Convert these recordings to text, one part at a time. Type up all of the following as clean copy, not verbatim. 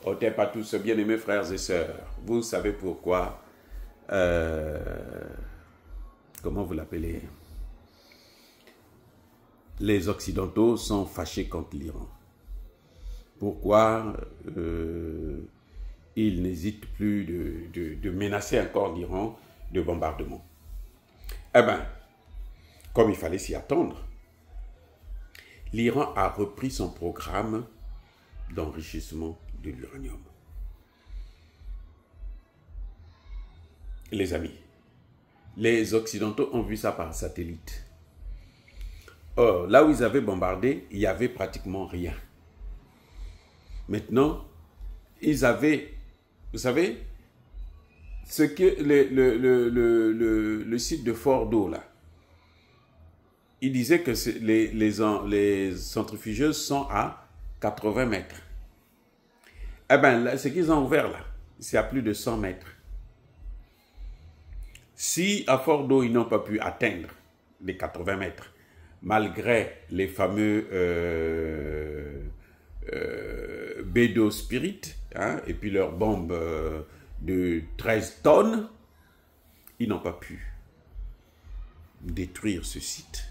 Otep à tous, bien-aimés frères et sœurs. Vous savez pourquoi, comment vous l'appelez, les Occidentaux sont fâchés contre l'Iran. Pourquoi ils n'hésitent plus de menacer encore l'Iran de bombardement. Eh bien, comme il fallait s'y attendre, l'Iran a repris son programme d'enrichissement de l'uranium. Les amis, les Occidentaux ont vu ça par satellite. Or, là où ils avaient bombardé, il n'y avait pratiquement rien. Maintenant, ils avaient, vous savez, ce que le site de Fordo, là, il disait que les centrifugeuses sont à 80 mètres. Eh bien, ce qu'ils ont ouvert là, c'est à plus de 100 mètres. Si à Fordo, ils n'ont pas pu atteindre les 80 mètres, malgré les fameux Bédo Spirit, hein, et puis leurs bombes de 13 tonnes, ils n'ont pas pu détruire ce site.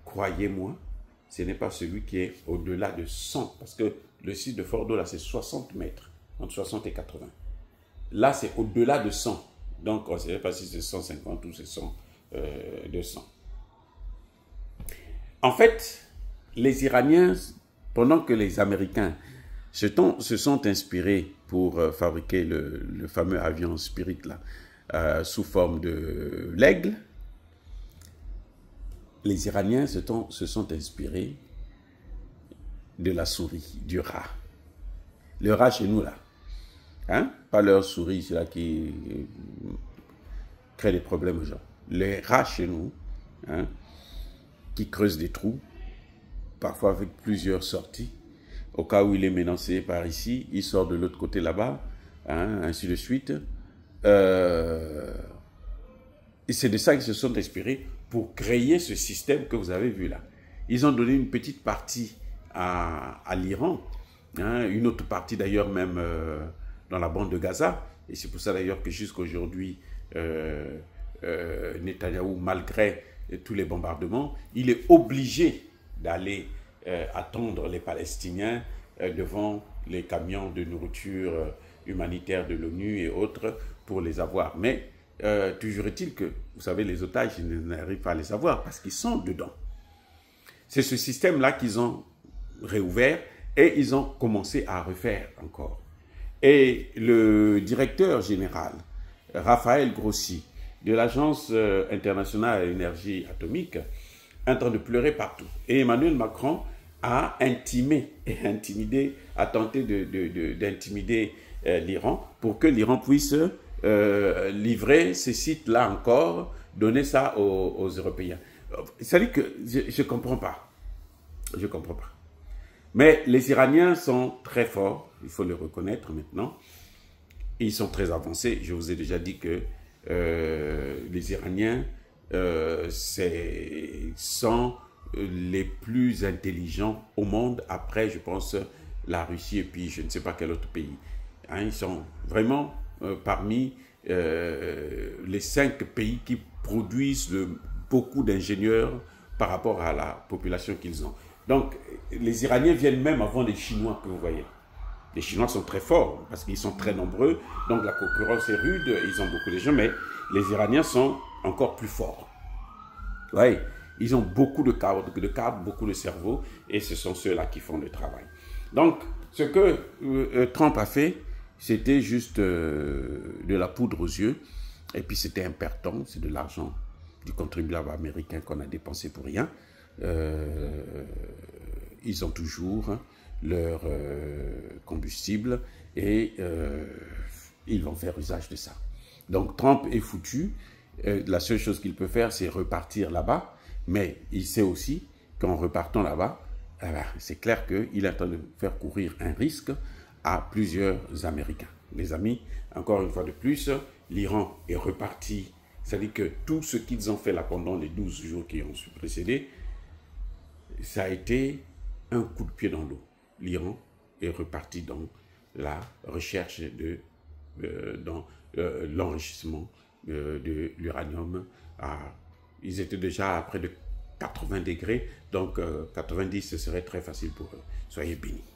Croyez-moi, ce n'est pas celui qui est au-delà de 100, parce que le site de Fordo, là, c'est 60 mètres, entre 60 et 80. Là, c'est au-delà de 100. Donc, on ne sait pas si c'est 150 ou c'est 200. En fait, les Iraniens, pendant que les Américains se sont inspirés pour fabriquer le fameux avion Spirit là, sous forme de l'aigle, les Iraniens se sont inspirés de la souris, du rat. Le rat chez nous là, hein? Pas leur souris là qui crée des problèmes aux gens. Les rats chez nous, hein, qui creusent des trous, parfois avec plusieurs sorties. Au cas où il est menacé par ici, il sort de l'autre côté là-bas, hein, ainsi de suite. Et c'est de ça qu'ils se sont inspirés pour créer ce système que vous avez vu là. Ils ont donné une petite partie à l'Iran, hein, une autre partie d'ailleurs même dans la bande de Gaza. Et c'est pour ça d'ailleurs que jusqu'à aujourd'hui, Netanyahou, malgré tous les bombardements, il est obligé d'aller attendre les Palestiniens devant les camions de nourriture humanitaire de l'ONU et autres pour les avoir. Mais toujours est-il que, vous savez, les otages, ils n'arrivent pas à les avoir parce qu'ils sont dedans. C'est ce système-là qu'ils ont réouvert et ils ont commencé à refaire encore. Et le directeur général, Raphaël Grossi, de l'Agence internationale à l'énergie atomique, est en train de pleurer partout. Et Emmanuel Macron a intimé et intimidé, a tenté d'intimider l'Iran pour que l'Iran puisse livrer ces sites-là encore, donner ça aux Européens. C'est-à-dire que je ne comprends pas. Je ne comprends pas. Mais les Iraniens sont très forts, il faut le reconnaître maintenant. Ils sont très avancés. Je vous ai déjà dit que les Iraniens sont les plus intelligents au monde. Après, je pense, la Russie et puis je ne sais pas quel autre pays. Hein, ils sont vraiment parmi les 5 pays qui produisent beaucoup d'ingénieurs par rapport à la population qu'ils ont. Donc, les Iraniens viennent même avant les Chinois que vous voyez. Les Chinois sont très forts parce qu'ils sont très nombreux, donc la concurrence est rude, ils ont beaucoup de gens, mais les Iraniens sont encore plus forts. Oui, ils ont beaucoup de cadres, beaucoup de cerveau, et ce sont ceux-là qui font le travail. Donc, ce que Trump a fait, c'était juste de la poudre aux yeux, et puis c'était impertinent, c'est de l'argent du contribuable américain qu'on a dépensé pour rien. Ils ont toujours leur combustible et ils vont faire usage de ça. Donc Trump est foutu. La seule chose qu'il peut faire, c'est repartir là-bas. Mais il sait aussi qu'en repartant là-bas, c'est clair qu'il est en train de faire courir un risque à plusieurs Américains. Les amis, encore une fois de plus, l'Iran est reparti. C'est-à-dire que tout ce qu'ils ont fait là pendant les 12 jours qui ont précédé, ça a été un coup de pied dans l'eau. L'Iran est reparti dans la recherche dans l'enrichissement de l'uranium. Ils étaient déjà à près de 80 degrés, donc 90, ce serait très facile pour eux. Soyez bénis.